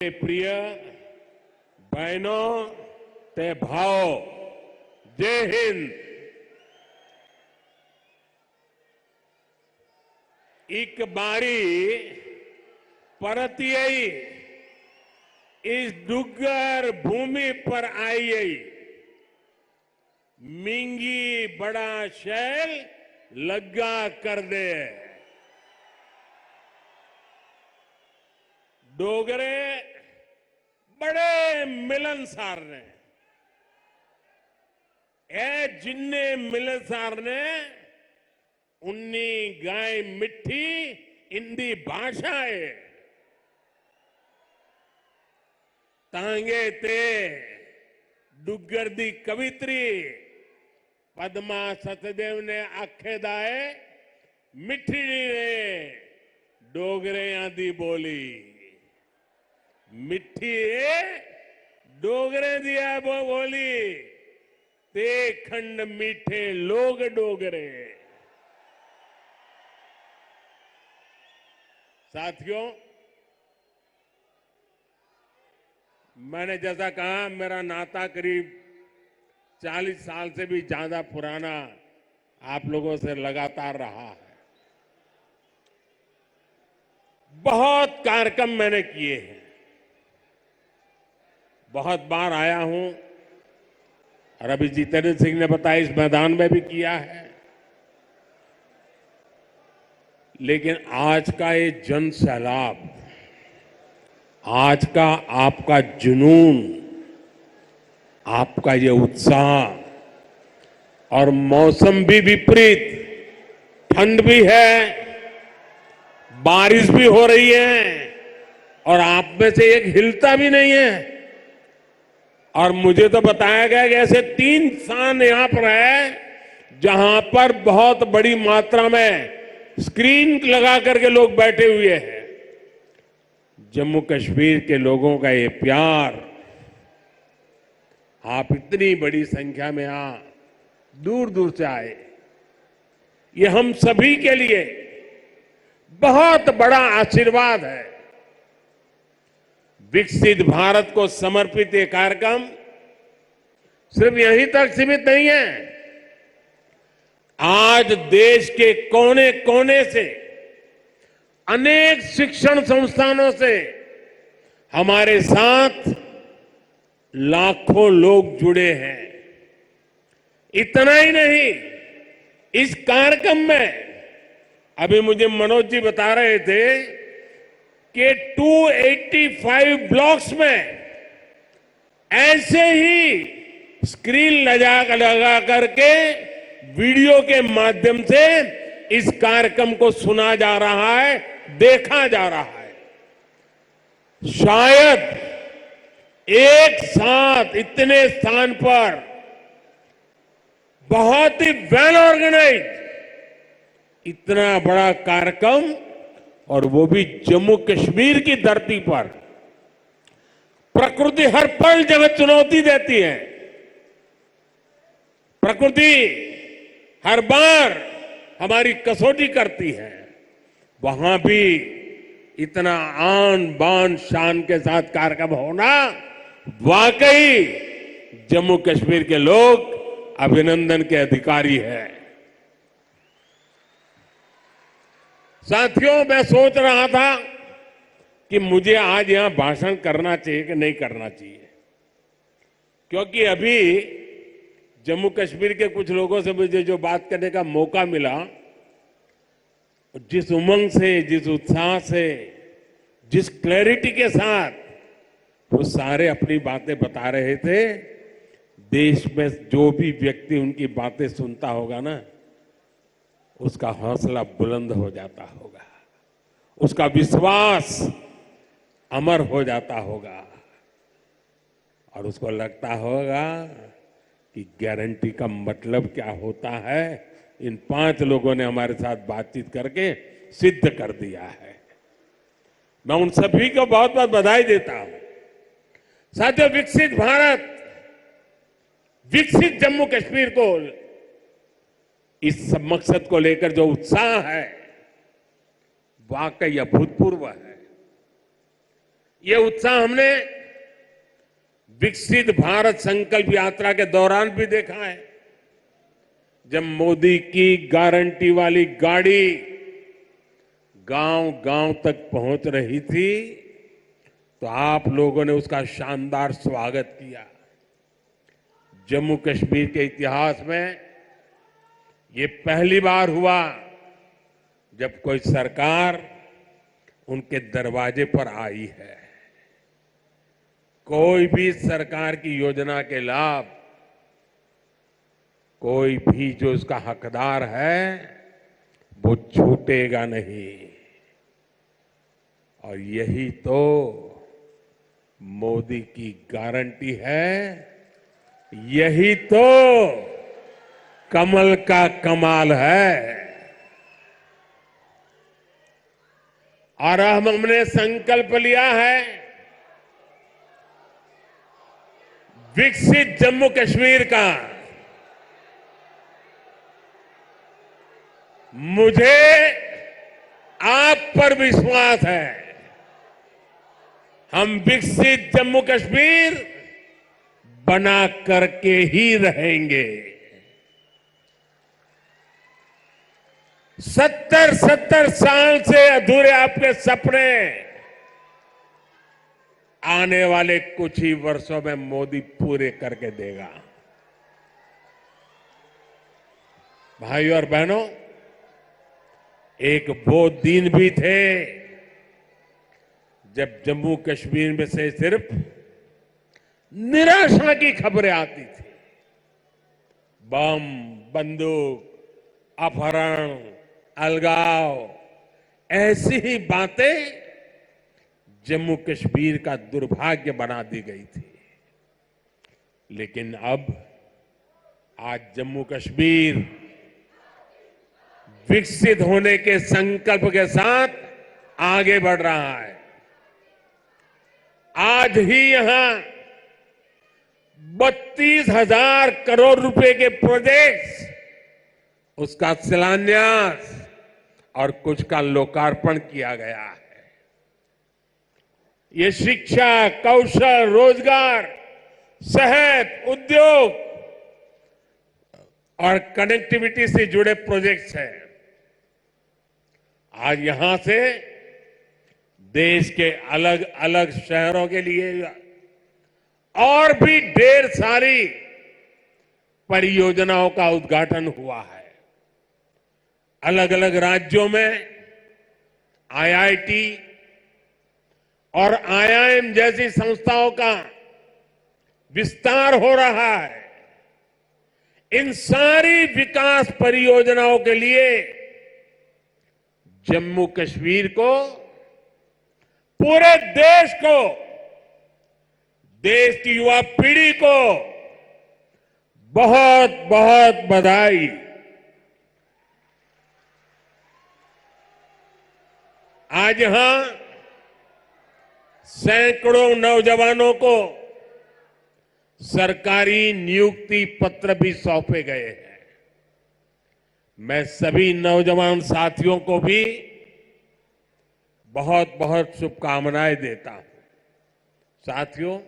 प्रिय बहनों ते भाव जय हिंद। एक बारी परत आई इस डुग्गर भूमि पर आई मिंगी बड़ा शैल लग्गा कर दे। डोगरे बड़े मिलनसार ने ए जिन्ने मिलनसार ने उन्नी गाय मिठी इंदी भाषा है तांगे ते डुग्गर दी कवित्री पद्मा सतदेव ने आखेदाए मिठी ने डोगरे आदि बोली मिठी डोगरे दिया वो बोली ते खंड मीठे लोग डोगरे। साथियों, मैंने जैसा कहा मेरा नाता करीब 40 साल से भी ज्यादा पुराना आप लोगों से लगातार रहा है। बहुत कार्यक्रम मैंने किए हैं, बहुत बार आया हूं और अभी जितेंद्र सिंह ने बताया इस मैदान में भी किया है। लेकिन आज का ये जन सैलाब, आज का आपका जुनून, आपका ये उत्साह और मौसम भी विपरीत, ठंड भी है, बारिश भी हो रही है और आप में से एक हिलता भी नहीं है। और मुझे तो बताया गया कि ऐसे 3 स्थान यहां पर है जहां पर बहुत बड़ी मात्रा में स्क्रीन लगा करके लोग बैठे हुए हैं। जम्मू कश्मीर के लोगों का ये प्यार, आप इतनी बड़ी संख्या में यहां दूर दूर से आए, ये हम सभी के लिए बहुत बड़ा आशीर्वाद है। विकसित भारत को समर्पित ये कार्यक्रम सिर्फ यहीं तक सीमित नहीं है। आज देश के कोने कोने से अनेक शिक्षण संस्थानों से हमारे साथ लाखों लोग जुड़े हैं। इतना ही नहीं, इस कार्यक्रम में अभी मुझे मनोज जी बता रहे थे कि 285 ब्लॉक्स में ऐसे ही स्क्रीन लगा करके वीडियो के माध्यम से इस कार्यक्रम को सुना जा रहा है, देखा जा रहा है। शायद एक साथ इतने स्थान पर बहुत ही वेल ऑर्गेनाइज इतना बड़ा कार्यक्रम, और वो भी जम्मू कश्मीर की धरती पर। प्रकृति हर पल जगह चुनौती देती है, प्रकृति हर बार हमारी कसौटी करती है। वहां भी इतना आन बान शान के साथ कार्यक्रम होना, वाकई जम्मू कश्मीर के लोग अभिनंदन के अधिकारी हैं। साथियों, मैं सोच रहा था कि मुझे आज यहां भाषण करना चाहिए कि नहीं करना चाहिए, क्योंकि अभी जम्मू कश्मीर के कुछ लोगों से मुझे जो बात करने का मौका मिला, जिस उमंग से, जिस उत्साह से, जिस क्लैरिटी के साथ वो सारे अपनी बातें बता रहे थे, देश में जो भी व्यक्ति उनकी बातें सुनता होगा ना, उसका हौसला बुलंद हो जाता होगा, उसका विश्वास अमर हो जाता होगा और उसको लगता होगा कि गारंटी का मतलब क्या होता है, इन 5 लोगों ने हमारे साथ बातचीत करके सिद्ध कर दिया है। मैं उन सभी को बहुत बहुत बधाई देता हूं। साथियों, विकसित भारत, विकसित जम्मू कश्मीर को, इस सब मकसद को लेकर जो उत्साह है वाकई अभूतपूर्व है। ये उत्साह हमने विकसित भारत संकल्प यात्रा के दौरान भी देखा है। जब मोदी की गारंटी वाली गाड़ी गांव गांव तक पहुंच रही थी तो आप लोगों ने उसका शानदार स्वागत किया। जम्मू कश्मीर के इतिहास में ये पहली बार हुआ जब कोई सरकार उनके दरवाजे पर आई है। कोई भी सरकार की योजना के लाभ कोई भी जो उसका हकदार है वो छूटेगा नहीं। और यही तो मोदी की गारंटी है, यही तो कमल का कमाल है। और हमने संकल्प लिया है विकसित जम्मू कश्मीर का। मुझे आप पर विश्वास है, हम विकसित जम्मू कश्मीर बना करके ही रहेंगे। 70 साल से अधूरे आपके सपने आने वाले कुछ ही वर्षों में मोदी पूरे करके देगा। भाइयों और बहनों, एक वो दिन भी थे जब जम्मू कश्मीर में से सिर्फ निराशा की खबरें आती थी। बम, बंदूक, अपहरण, अलगाव, ऐसी ही बातें जम्मू कश्मीर का दुर्भाग्य बना दी गई थी। लेकिन अब आज जम्मू कश्मीर विकसित होने के संकल्प के साथ आगे बढ़ रहा है। आज ही यहां 32,000 करोड़ रुपए के प्रोजेक्ट्स, उसका शिलान्यास और कुछ का लोकार्पण किया गया है। ये शिक्षा, कौशल, रोजगार, सेहत, उद्योग और कनेक्टिविटी से जुड़े प्रोजेक्ट्स हैं। आज यहां से देश के अलग अलग शहरों के लिए और भी ढेर सारी परियोजनाओं का उद्घाटन हुआ है। अलग अलग राज्यों में आईआईटी और आईआईएम जैसी संस्थाओं का विस्तार हो रहा है। इन सारी विकास परियोजनाओं के लिए जम्मू कश्मीर को, पूरे देश को, देश की युवा पीढ़ी को बहुत बहुत बधाई। आज यहां सैकड़ों नौजवानों को सरकारी नियुक्ति पत्र भी सौंपे गए हैं। मैं सभी नौजवान साथियों को भी बहुत बहुत शुभकामनाएं देता हूं। साथियों,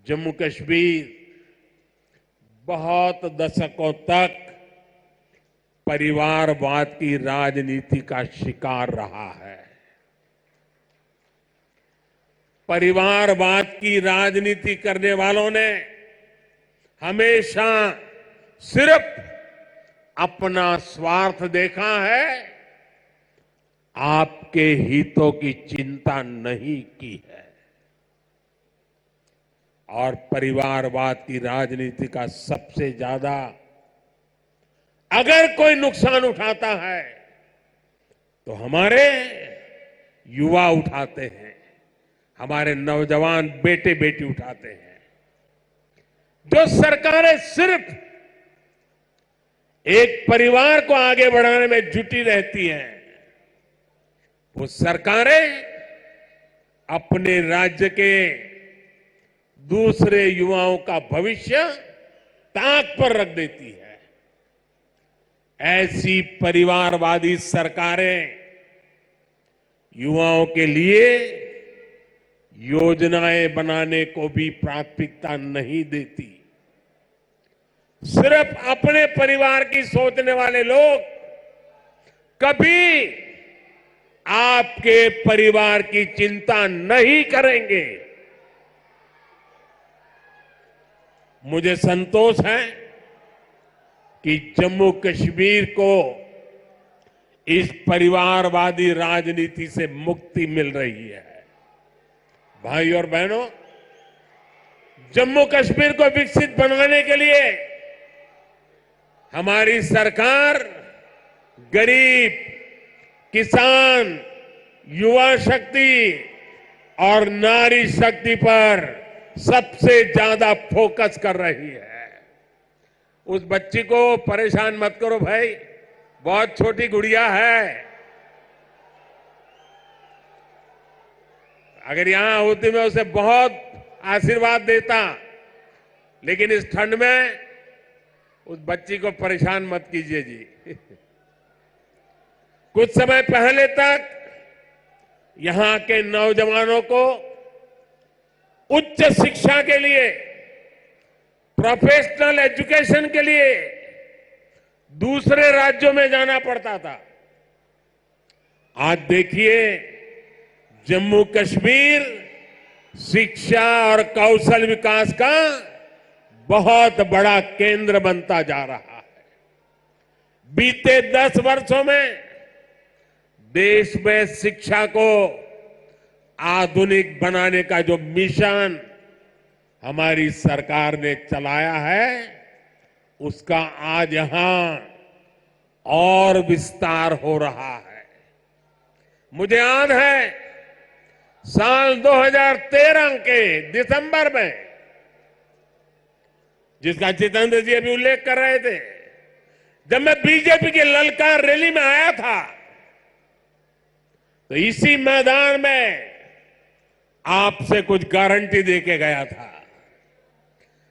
जम्मू कश्मीर बहुत दशकों तक परिवारवाद की राजनीति का शिकार रहा है। परिवारवाद की राजनीति करने वालों ने हमेशा सिर्फ अपना स्वार्थ देखा है, आपके हितों की चिंता नहीं की है। और परिवारवाद की राजनीति का सबसे ज्यादा अगर कोई नुकसान उठाता है तो हमारे युवा उठाते हैं, हमारे नौजवान बेटे बेटी उठाते हैं। जो सरकारें सिर्फ एक परिवार को आगे बढ़ाने में जुटी रहती हैं, वो सरकारें अपने राज्य के दूसरे युवाओं का भविष्य ताक पर रख देती है। ऐसी परिवारवादी सरकारें युवाओं के लिए योजनाएं बनाने को भी प्राथमिकता नहीं देती। सिर्फ अपने परिवार की सोचने वाले लोग कभी आपके परिवार की चिंता नहीं करेंगे। मुझे संतोष है कि जम्मू कश्मीर को इस परिवारवादी राजनीति से मुक्ति मिल रही है। भाई और बहनों, जम्मू कश्मीर को विकसित बनाने के लिए हमारी सरकार गरीब, किसान, युवा शक्ति और नारी शक्ति पर सबसे ज्यादा फोकस कर रही है। उस बच्ची को परेशान मत करो भाई, बहुत छोटी गुड़िया है। अगर यहां होती मैं उसे बहुत आशीर्वाद देता, लेकिन इस ठंड में उस बच्ची को परेशान मत कीजिए जी। कुछ समय पहले तक यहां के नौजवानों को उच्च शिक्षा के लिए, प्रोफेशनल एजुकेशन के लिए दूसरे राज्यों में जाना पड़ता था। आज देखिए, जम्मू कश्मीर शिक्षा और कौशल विकास का बहुत बड़ा केंद्र बनता जा रहा है। बीते 10 वर्षों में देश में शिक्षा को आधुनिक बनाने का जो मिशन हमारी सरकार ने चलाया है, उसका आज यहां और विस्तार हो रहा है। मुझे याद है साल 2013 के दिसंबर में, जिसका जितेंद्र जी अभी उल्लेख कर रहे थे, जब मैं बीजेपी की ललकार रैली में आया था, तो इसी मैदान में आपसे कुछ गारंटी देके गया था।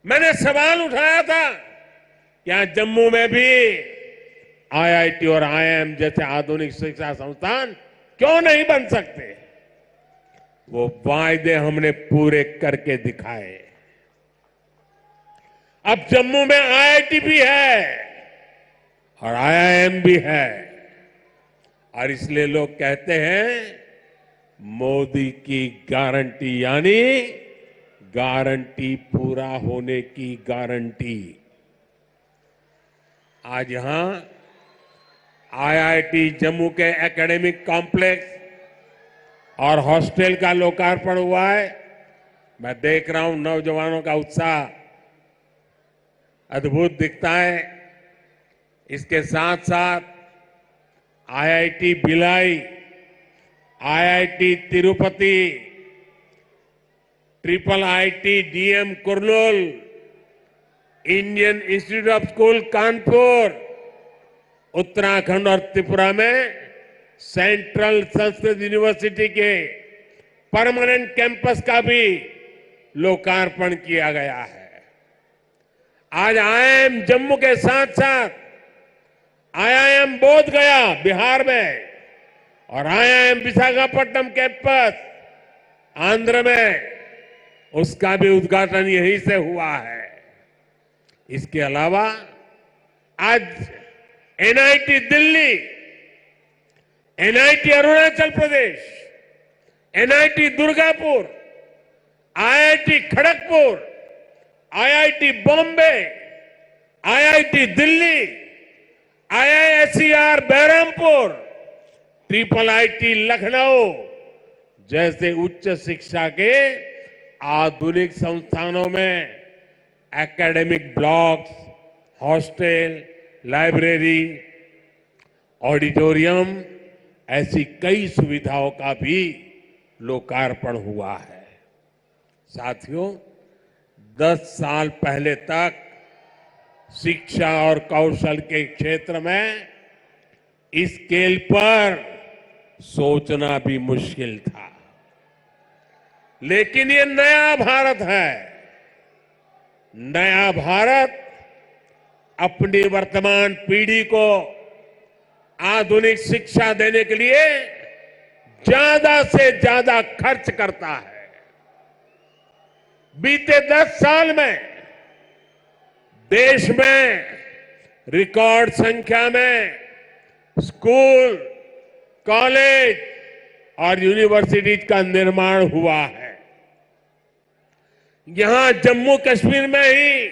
मैंने सवाल उठाया था, क्या जम्मू में भी आईआईटी और आईआईएम जैसे आधुनिक शिक्षा संस्थान क्यों नहीं बन सकते? वो वायदे हमने पूरे करके दिखाए। अब जम्मू में आईआईटी भी है और आईआईएम भी है, और इसलिए लोग कहते हैं मोदी की गारंटी, यानी गारंटी पूरा होने की गारंटी। आज यहां आईआईटी जम्मू के एकेडमिक कॉम्प्लेक्स और हॉस्टल का लोकार्पण हुआ है। मैं देख रहा हूं नौजवानों का उत्साह अद्भुत दिखता है। इसके साथ साथ IIT Bhilai, IIT Tirupati, triple IT DM Kurnool, Indian institute of school Kanpur, Uttarakhand और त्रिपुरा में सेंट्रल संस्कृत यूनिवर्सिटी के परमानेंट कैंपस का भी लोकार्पण किया गया है। आज आईआईएम जम्मू के साथ साथ आईआईएम बोध गया बिहार में और आईआईएम विशाखापट्टनम कैंपस आंध्र में, उसका भी उद्घाटन यहीं से हुआ है। इसके अलावा आज NIT Delhi, NIT Arunachal Pradesh, NIT Durgapur, IIT Kharagpur, IIT Bombay, IIT Delhi, IISER Berhampur, triple IT Lucknow जैसे उच्च शिक्षा के आधुनिक संस्थानों में academic blocks, hostel, library, auditorium, ऐसी कई सुविधाओं का भी लोकार्पण हुआ है। साथियों, 10 साल पहले तक शिक्षा और कौशल के क्षेत्र में इस स्केल पर सोचना भी मुश्किल था, लेकिन ये नया भारत है। नया भारत अपनी वर्तमान पीढ़ी को आधुनिक शिक्षा देने के लिए ज्यादा से ज्यादा खर्च करता है। बीते 10 साल में देश में रिकॉर्ड संख्या में स्कूल, कॉलेज और यूनिवर्सिटीज का निर्माण हुआ है। यहां जम्मू कश्मीर में ही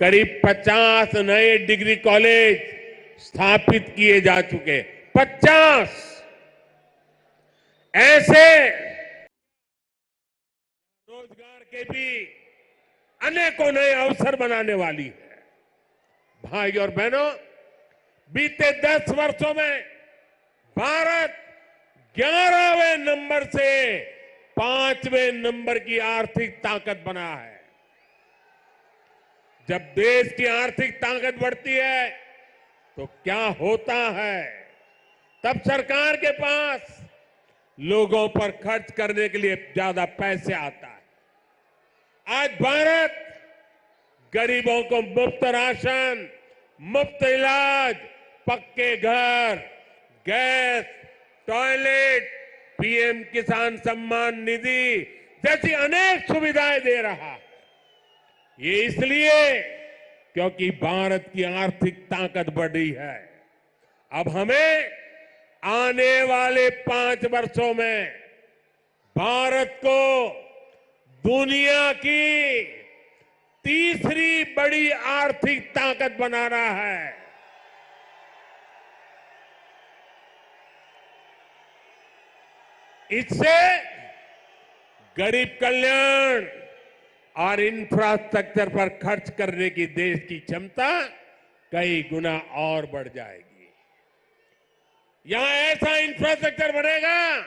करीब 50 नए डिग्री कॉलेज स्थापित किए जा चुके। 50 ऐसे रोजगार के भी अनेकों नए अवसर बनाने वाली है। भाई और बहनों, बीते 10 वर्षों में भारत 11वें नंबर से 5वें नंबर की आर्थिक ताकत बना है। जब देश की आर्थिक ताकत बढ़ती है तो क्या होता है? तब सरकार के पास लोगों पर खर्च करने के लिए ज्यादा पैसे आता है। आज भारत गरीबों को मुफ्त राशन, मुफ्त इलाज, पक्के घर, गैस, टॉयलेट, पीएम किसान सम्मान निधि जैसी अनेक सुविधाएं दे रहा है। ये इसलिए क्योंकि भारत की आर्थिक ताकत बढ़ी है। अब हमें आने वाले 5 वर्षों में भारत को दुनिया की तीसरी बड़ी आर्थिक ताकत बनाना है। इससे गरीब कल्याण और इंफ्रास्ट्रक्चर पर खर्च करने की देश की क्षमता कई गुना और बढ़ जाएगी। यहां ऐसा इंफ्रास्ट्रक्चर बनेगा,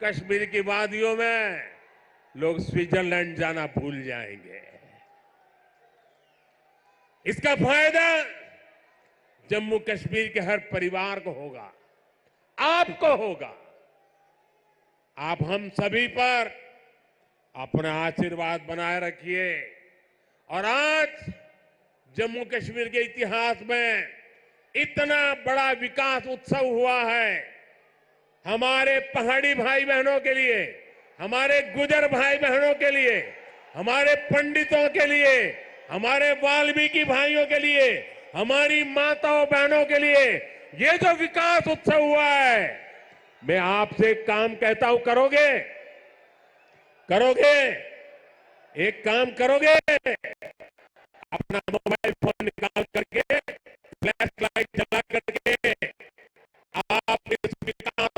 कश्मीर की वादियों में लोग स्विट्जरलैंड जाना भूल जाएंगे। इसका फायदा जम्मू कश्मीर के हर परिवार को होगा, आपको होगा। आप हम सभी पर अपना आशीर्वाद बनाए रखिए। और आज जम्मू कश्मीर के इतिहास में इतना बड़ा विकास उत्सव हुआ है। हमारे पहाड़ी भाई बहनों के लिए, हमारे गुजर भाई बहनों के लिए, हमारे पंडितों के लिए, हमारे वाल्मीकि भाइयों के लिए, हमारी माताओं बहनों के लिए ये जो विकास उत्सव हुआ है, मैं आपसे एक काम कहता हूं, करोगे? करोगे? एक काम करोगे? अपना मोबाइल फोन निकाल करके, फ्लैश लाइट जला करके आप इस विकास